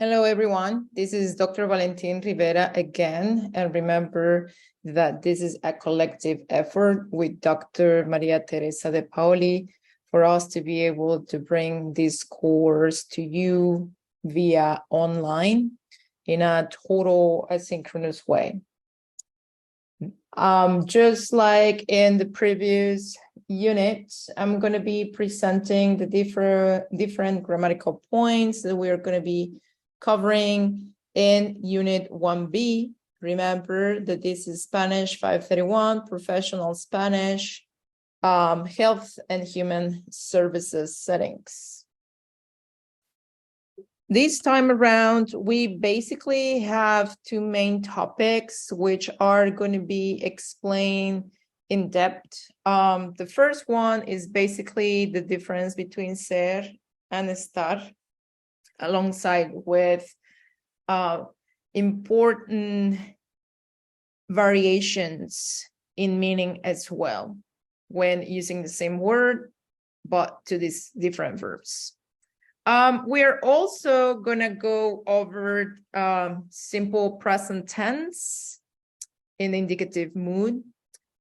Hello, everyone. This is Dr. Valentin Rivera again. And remember that this is a collective effort with Dr. Maria Teresa de Paoli for us to be able to bring this course to you via online in a total asynchronous way. Just like in the previous unit, I'm going to be presenting the different grammatical points that we're going to be covering in Unit 1B. Remember that this is Spanish 531, Professional Spanish, Health and Human Services settings. This time around, we basically have two main topics, which are going to be explained in depth. The first one is basically the difference between ser and estar, alongside with important variations in meaning as well when using the same word, but to these different verbs. We're also going to go over simple present tense in the indicative mood,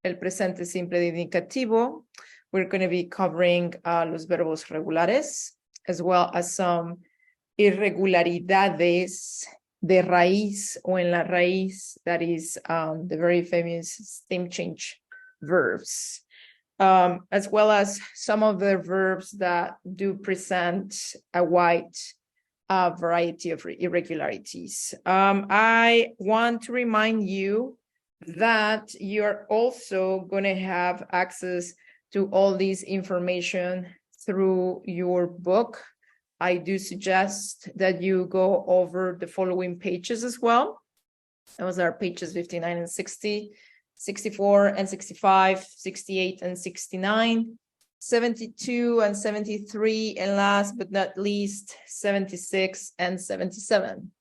el presente simple de indicativo. We're going to be covering los verbos regulares, as well as some irregularidades de raíz o en la raíz, that is the very famous stem change verbs. As well as some of the verbs that do present a wide variety of irregularities. I want to remind you that you're also going to have access to all this information through your book. I do suggest that you go over the following pages as well. Those are pages 59 and 60. 64 and 65, 68 and 69, 72 and 73, and last but not least, 76 and 77.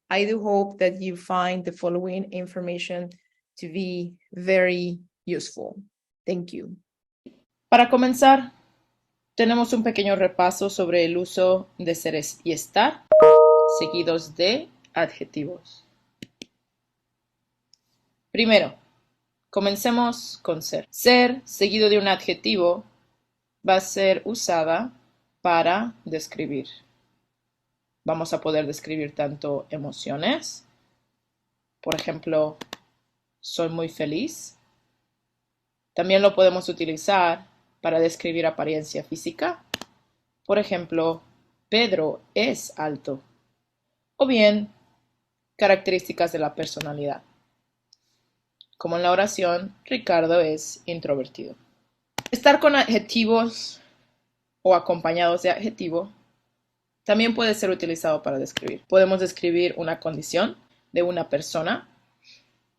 I do hope that you find the following information to be very useful. Thank you. Para comenzar, tenemos un pequeño repaso sobre el uso de seres y estar, seguidos de adjetivos. Primero, comencemos con ser. Ser, seguido de un adjetivo, va a ser usada para describir. Vamos a poder describir tanto emociones, por ejemplo, soy muy feliz. También lo podemos utilizar para describir apariencia física. Por ejemplo, Pedro es alto. O bien, características de la personalidad. Como en la oración, Ricardo es introvertido. Estar con adjetivos o acompañados de adjetivo también puede ser utilizado para describir. Podemos describir una condición de una persona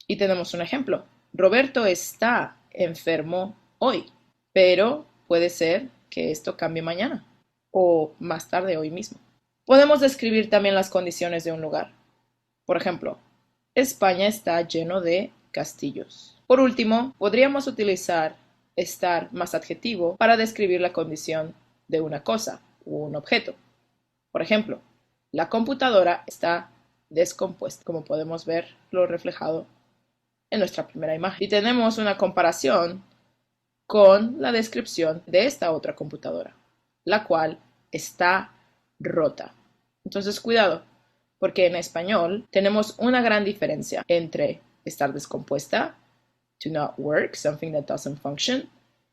y tenemos un ejemplo. Roberto está enfermo hoy, pero puede ser que esto cambie mañana o más tarde hoy mismo. Podemos describir también las condiciones de un lugar. Por ejemplo, España está lleno de castillos. Por último, podríamos utilizar estar más adjetivo para describir la condición de una cosa u un objeto. Por ejemplo, la computadora está descompuesta, como podemos ver lo reflejado en nuestra primera imagen. Y tenemos una comparación con la descripción de esta otra computadora, la cual está rota. Entonces, cuidado, porque en español tenemos una gran diferencia entre estar descompuesta, to not work, something that doesn't function,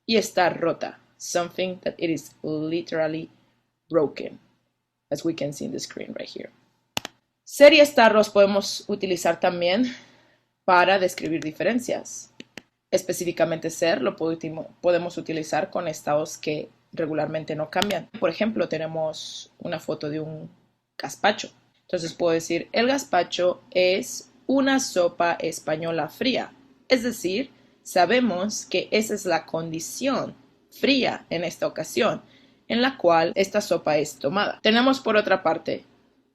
y estar rota, something that it is literally broken, as we can see in the screen right here. Ser y estar los podemos utilizar también para describir diferencias. Específicamente ser lo podemos utilizar con estados que regularmente no cambian. Por ejemplo, tenemos una foto de un gazpacho. Entonces puedo decir, el gazpacho es una sopa española fría. Es decir, sabemos que esa es la condición fría en esta ocasión, en la cual esta sopa es tomada. Tenemos por otra parte,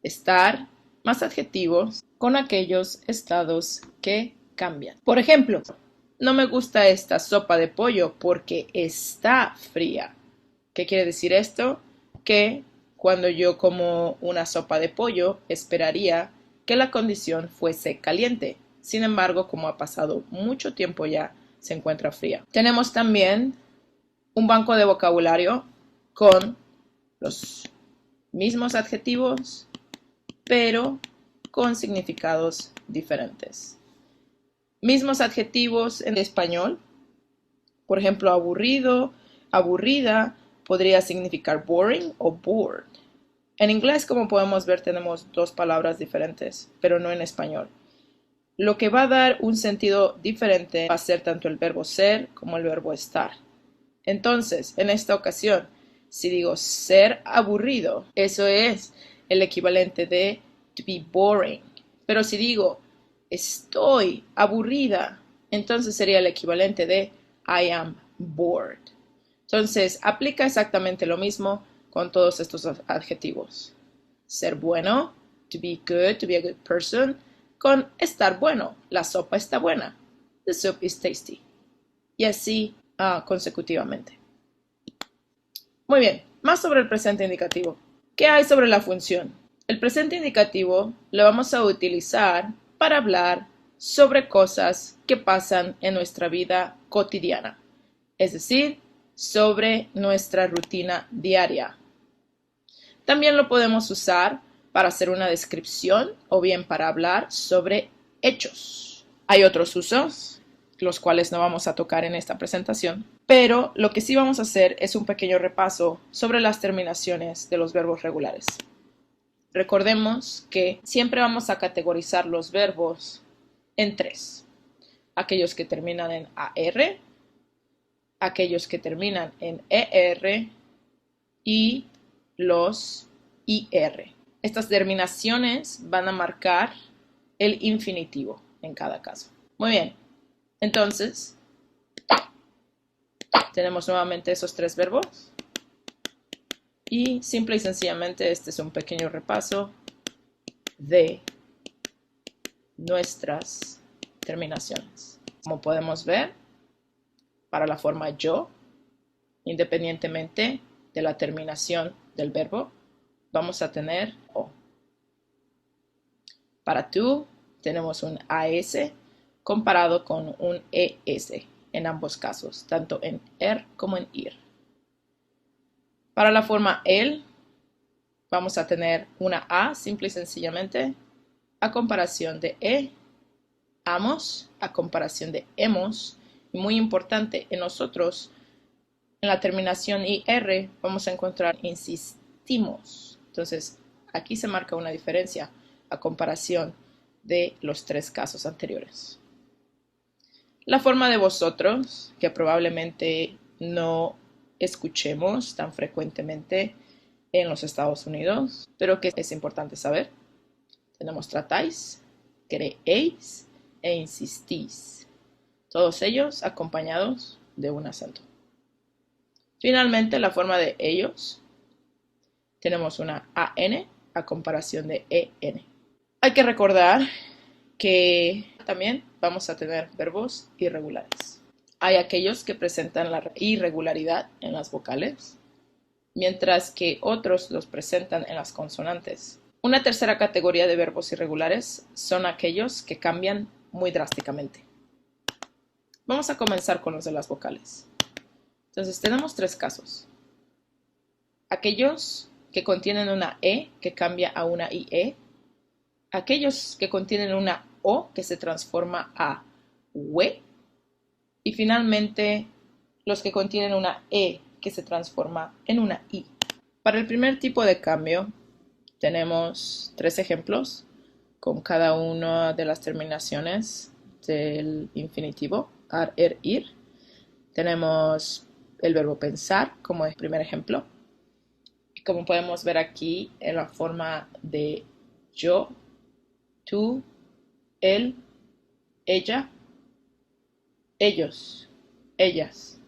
estar más adjetivos con aquellos estados que cambian. Por ejemplo, no me gusta esta sopa de pollo porque está fría. ¿Qué quiere decir esto? Que Cuando yo como una sopa de pollo, esperaría que la condición fuese caliente. Sin embargo, como ha pasado mucho tiempo ya, se encuentra fría. Tenemos también un banco de vocabulario con los mismos adjetivos, pero con significados diferentes. Mismos adjetivos en español. Por ejemplo, aburrido, aburrida, podría significar boring o bored. En inglés, como podemos ver, tenemos dos palabras diferentes, pero no en español. Lo que va a dar un sentido diferente va a ser tanto el verbo ser como el verbo estar. Entonces, en esta ocasión, si digo ser aburrido, eso es el equivalente de to be boring. Pero si digo estoy aburrida, entonces sería el equivalente de I am bored. Entonces, aplica exactamente lo mismo con todos estos adjetivos. Ser bueno, to be good, to be a good person, con estar bueno, la sopa está buena, the soup is tasty. Y así consecutivamente. Muy bien, más sobre el presente indicativo. ¿Qué hay sobre la función? El presente indicativo lo vamos a utilizar para hablar sobre cosas que pasan en nuestra vida cotidiana, es decir, sobre nuestra rutina diaria. También lo podemos usar para hacer una descripción o bien para hablar sobre hechos. Hay otros usos, los cuales no vamos a tocar en esta presentación, pero lo que sí vamos a hacer es un pequeño repaso sobre las terminaciones de los verbos regulares. Recordemos que siempre vamos a categorizar los verbos en tres: aquellos que terminan en AR, aquellos que terminan en ER y los IR. Estas terminaciones van a marcar el infinitivo en cada caso. Muy bien, entonces tenemos nuevamente esos tres verbos y simple y sencillamente este es un pequeño repaso de nuestras terminaciones. Como podemos ver, para la forma yo, independientemente de la terminación del verbo, vamos a tener O. Para tú, tenemos un AS comparado con un ES en ambos casos, tanto en como en IR. Para la forma él, vamos a tener una A simple y sencillamente a comparación de amos, a comparación de hemos, y muy importante, en nosotros, en la terminación IR, vamos a encontrar insistimos. Entonces, aquí se marca una diferencia a comparación de los tres casos anteriores. La forma de vosotros, que probablemente no escuchemos tan frecuentemente en los Estados Unidos, pero que es importante saber. Tenemos tratáis, creéis e insistís. Todos ellos acompañados de un acento. Finalmente, la forma de ellos. Tenemos una AN a comparación de EN. Hay que recordar que también vamos a tener verbos irregulares. Hay aquellos que presentan la irregularidad en las vocales, mientras que otros los presentan en las consonantes. Una tercera categoría de verbos irregulares son aquellos que cambian muy drásticamente. Vamos a comenzar con los de las vocales. Entonces tenemos tres casos. Aquellos que contienen una E que cambia a una IE, aquellos que contienen una O que se transforma a UE, y finalmente los que contienen una E que se transforma en una I. Para el primer tipo de cambio tenemos tres ejemplos con cada una de las terminaciones del infinitivo, ar, ir. Tenemos el verbo pensar como el primer ejemplo. Y como podemos ver aquí en la forma de yo, tú, él, ella, ellos, ellas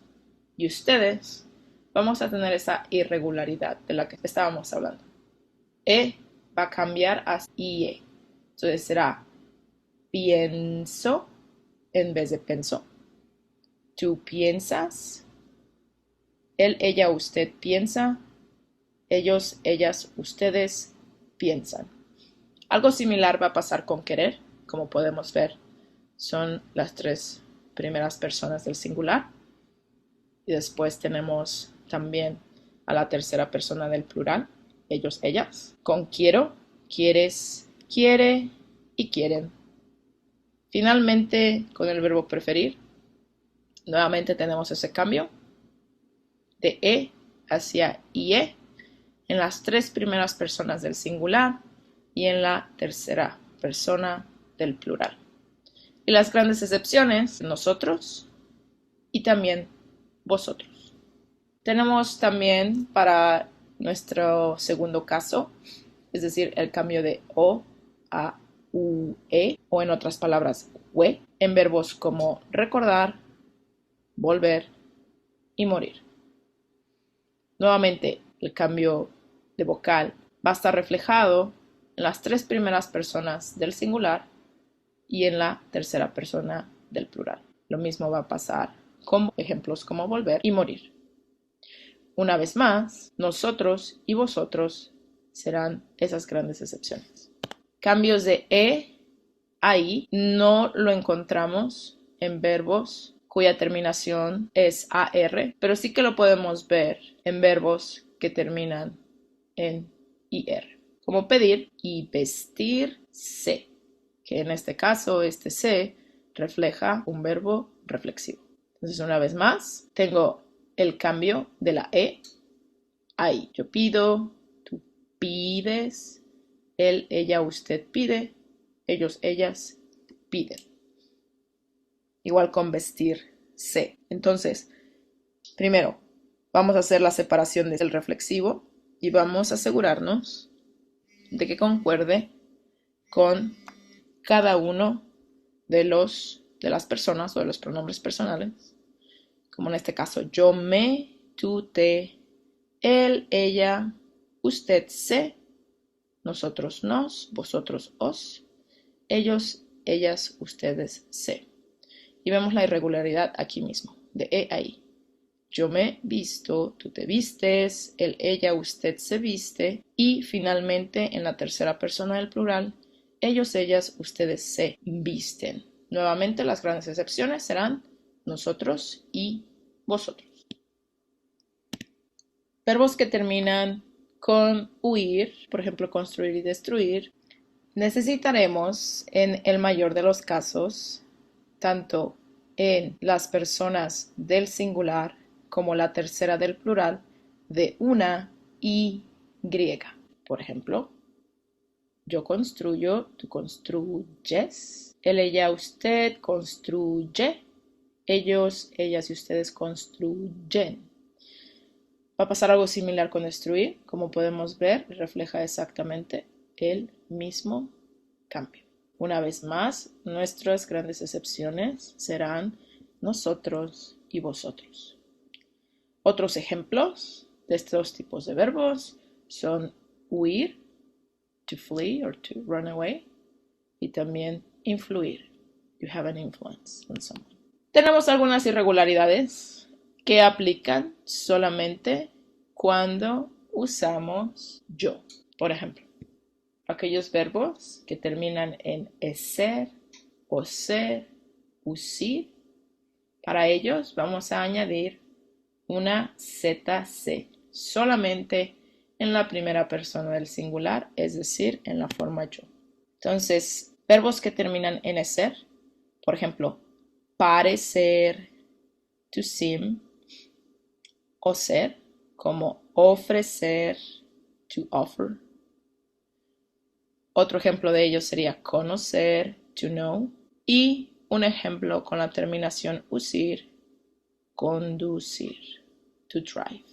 y ustedes, vamos a tener esa irregularidad de la que estábamos hablando. E va a cambiar a IE. Entonces será pienso en vez de pensó. Tú piensas. Él, ella, usted piensa. ellos, ellas, ustedes piensan. Algo similar va a pasar con querer, como podemos ver. Son las tres primeras personas del singular. Y después tenemos también a la tercera persona del plural, ellos, ellas. Con quiero, quieres, quiere y quieren. Finalmente, con el verbo preferir, nuevamente tenemos ese cambio de hacia ie en las tres primeras personas del singular y en la tercera persona del plural. Y las grandes excepciones, nosotros y también vosotros. Tenemos también para nuestro segundo caso, es decir, el cambio de o a ue, o en otras palabras, we, en verbos como recordar, volver y morir. Nuevamente, el cambio de vocal va a estar reflejado en las tres primeras personas del singular y en la tercera persona del plural. Lo mismo va a pasar con ejemplos como volver y morir. Una vez más, nosotros y vosotros serán esas grandes excepciones. Cambios de a i no lo encontramos en verbos cuya terminación es ar, pero sí que lo podemos ver en verbos que terminan en ir, como pedir y vestirse, que en este caso este se refleja un verbo reflexivo. Entonces, una vez más, tengo el cambio de la a i. Yo pido, tú pides, él, ella, usted pide, ellos, ellas piden. Igual con vestirse. Entonces, primero, vamos a hacer la separación del reflexivo y vamos a asegurarnos de que concuerde con cada uno de las personas o de los pronombres personales, como en este caso, yo me, tú te, él, ella, usted se, nosotros nos, vosotros os, ellos, ellas, ustedes se. Y vemos la irregularidad aquí mismo, de a i. Yo me visto, tú te vistes, él, ella, usted se viste. Y finalmente, en la tercera persona del plural, ellos, ellas, ustedes se visten. Nuevamente, las grandes excepciones serán nosotros y vosotros. Verbos que terminan con huir, por ejemplo, construir y destruir, necesitaremos, en el mayor de los casos, tanto en las personas del singular como la tercera del plural, de una y griega. Por ejemplo, yo construyo, tú construyes, él, ella, usted construye, ellos, ellas y ustedes construyen. Va a pasar algo similar con destruir, como podemos ver, refleja exactamente el mismo cambio. Una vez más, nuestras grandes excepciones serán nosotros y vosotros. Otros ejemplos de estos tipos de verbos son huir, to flee or to run away, y también influir, you have an influence on someone. Tenemos algunas irregularidades que aplican solamente cuando usamos yo. Por ejemplo, aquellos verbos que terminan en ser, o ser, usir, para ellos vamos a añadir una ZC, solamente en la primera persona del singular, es decir, en la forma yo. Entonces, verbos que terminan en ser, por ejemplo, parecer, to seem, o ser, como ofrecer, to offer. Otro ejemplo de ello sería conocer, to know. Y un ejemplo con la terminación usir, conducir, to drive.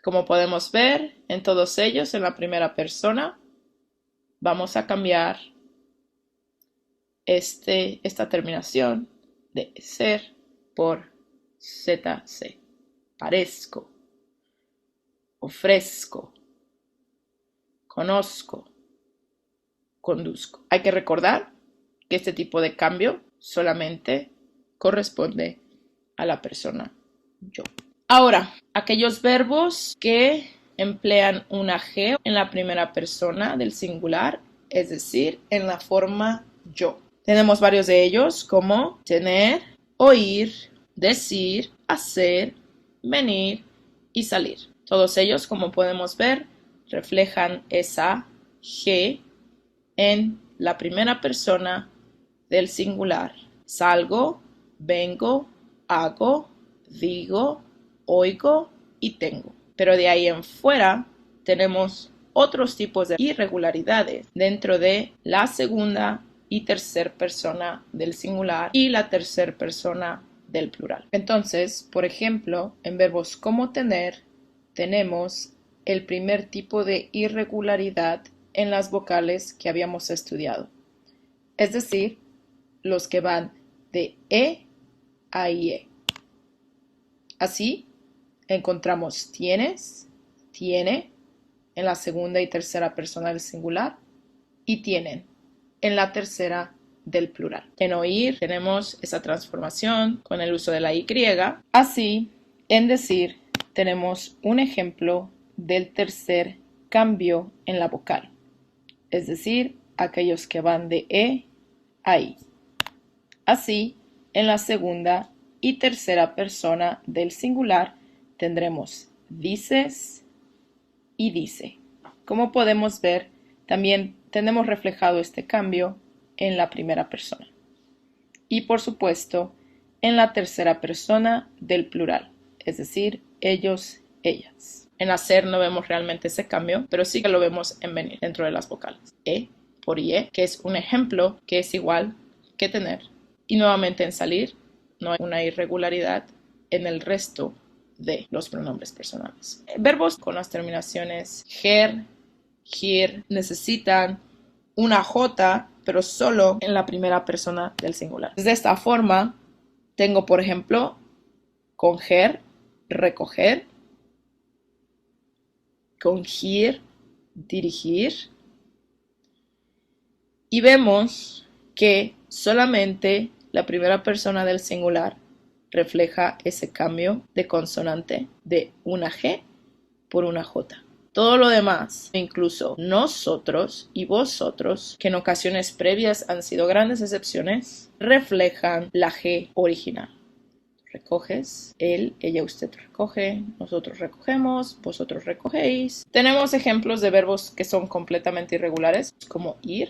Como podemos ver, en todos ellos, en la primera persona, vamos a cambiar esta terminación de ser por ZC. Parezco, ofrezco, conozco, conduzco. Hay que recordar que este tipo de cambio solamente corresponde a la persona yo. Ahora, aquellos verbos que emplean una G en la primera persona del singular, es decir, en la forma yo. Tenemos varios de ellos como tener, oír, decir, hacer, venir y salir. Todos ellos, como podemos ver, reflejan esa G en la primera persona del singular. Salgo, vengo, hago, digo, oigo y tengo. Pero de ahí en fuera tenemos otros tipos de irregularidades dentro de la segunda y tercera persona del singular y la tercera persona del plural. Entonces, por ejemplo, en verbos como tener, tenemos el primer tipo de irregularidad en las vocales que habíamos estudiado, es decir, los que van de E a IE. Así, encontramos tienes, tiene en la segunda y tercera persona del singular y tienen en la tercera del plural. En oír tenemos esa transformación con el uso de la Y. Así, en decir tenemos un ejemplo del tercer cambio en la vocal, es decir, aquellos que van de E a I. Así, en la segunda y tercera persona del singular tendremos dices y dice. Como podemos ver, también tenemos reflejado este cambio en la primera persona. Y por supuesto, en la tercera persona del plural, es decir, ellos, ellas. En hacer no vemos realmente ese cambio, pero sí que lo vemos en venir dentro de las vocales. E por IE, que es un ejemplo que es igual que tener. Y nuevamente en salir no hay una irregularidad en el resto de los pronombres personales. Verbos con las terminaciones ger, gir necesitan una J, pero solo en la primera persona del singular. De esta forma, tengo, por ejemplo, coger, recoger, congir, dirigir. Y vemos que solamente la primera persona del singular refleja ese cambio de consonante de una G por una J. Todo lo demás, incluso nosotros y vosotros, que en ocasiones previas han sido grandes excepciones, reflejan la G original. Recoges, él, ella, usted recoge, nosotros recogemos, vosotros recogéis. Tenemos ejemplos de verbos que son completamente irregulares, como ir.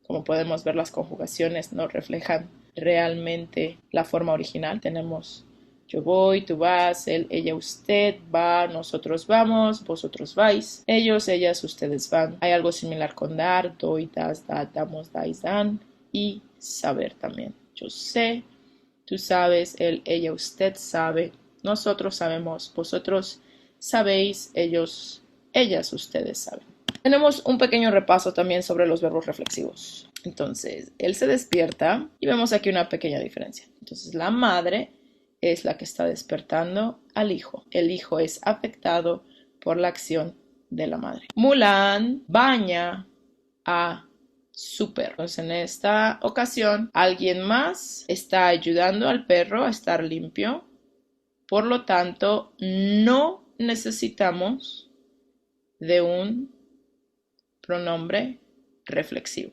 Como podemos ver, las conjugaciones no reflejan realmente la forma original. Tenemos yo voy, tú vas, él, ella, usted va, nosotros vamos, vosotros vais, ellos, ellas, ustedes van. Hay algo similar con dar, doy, das, da, damos, dais, dan, y saber también. Yo sé, tú sabes, él, ella, usted sabe, nosotros sabemos, vosotros sabéis, ellos, ellas, ustedes saben. Tenemos un pequeño repaso también sobre los verbos reflexivos. Entonces, él se despierta y vemos aquí una pequeña diferencia. Entonces, la madre es la que está despertando al hijo. El hijo es afectado por la acción de la madre. Mulan baña a su perro. Entonces, en esta ocasión, alguien más está ayudando al perro a estar limpio. Por lo tanto, no necesitamos de un pronombre reflexivo.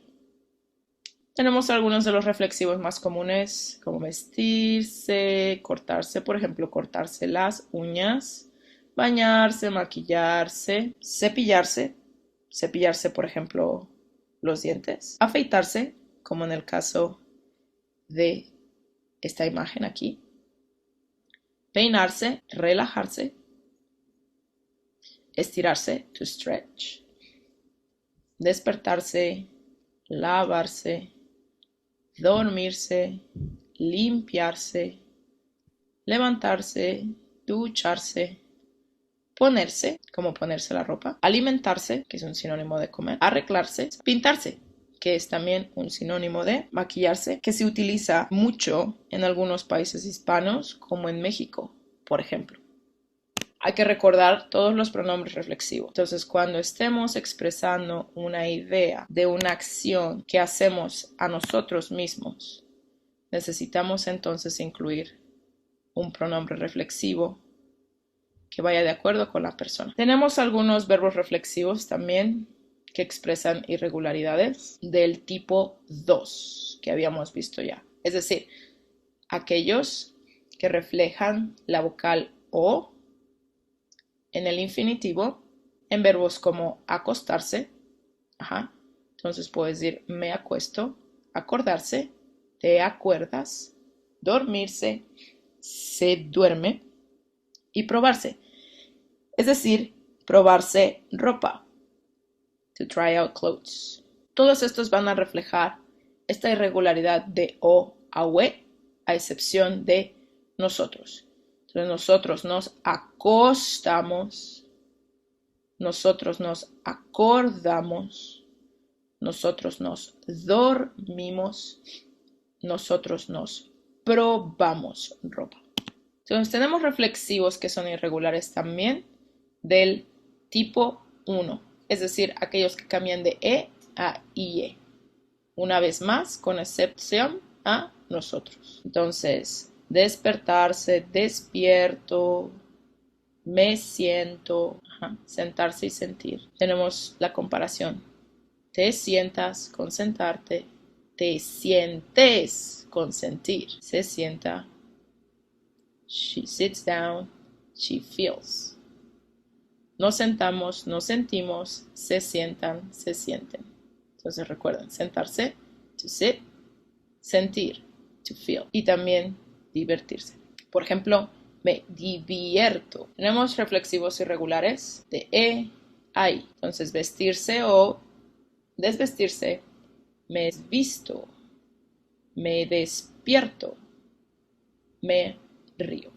Tenemos algunos de los reflexivos más comunes, como vestirse, cortarse, por ejemplo, cortarse las uñas, bañarse, maquillarse, cepillarse, cepillarse, por ejemplo, los dientes, afeitarse, como en el caso de esta imagen aquí, peinarse, relajarse, estirarse, to stretch, despertarse, lavarse, dormirse, limpiarse, levantarse, ducharse, ponerse, como ponerse la ropa, alimentarse, que es un sinónimo de comer, arreglarse, pintarse, que es también un sinónimo de maquillarse, que se utiliza mucho en algunos países hispanos, como en México, por ejemplo. Hay que recordar todos los pronombres reflexivos. Entonces, cuando estemos expresando una idea de una acción que hacemos a nosotros mismos, necesitamos entonces incluir un pronombre reflexivo que vaya de acuerdo con la persona. Tenemos algunos verbos reflexivos también que expresan irregularidades del tipo 2 que habíamos visto ya. Es decir, aquellos que reflejan la vocal O en el infinitivo en verbos como acostarse. Entonces puedes decir me acuesto, acordarse, te acuerdas, dormirse, se duerme y probarse. Es decir, probarse ropa. To try out clothes. Todos estos van a reflejar esta irregularidad de O a UE, a excepción de nosotros. Entonces nosotros nos acostamos, nosotros nos acordamos, nosotros nos dormimos, nosotros nos probamos ropa. Entonces tenemos reflexivos que son irregulares también del tipo 1, es decir, aquellos que cambian de E a IE. Una vez más, con excepción a nosotros. Entonces, despertarse, despierto, me siento, sentarse y sentir. Tenemos la comparación. Te sientas con sentarte, te sientes con sentir. Se sienta. She sits down, she feels. Nos sentamos, nos sentimos, se sientan, se sienten. Entonces recuerden, sentarse, to sit, sentir, to feel. Y también divertirse. Por ejemplo, me divierto. Tenemos reflexivos irregulares de E a I. Entonces vestirse o desvestirse, me visto, me despierto, me río.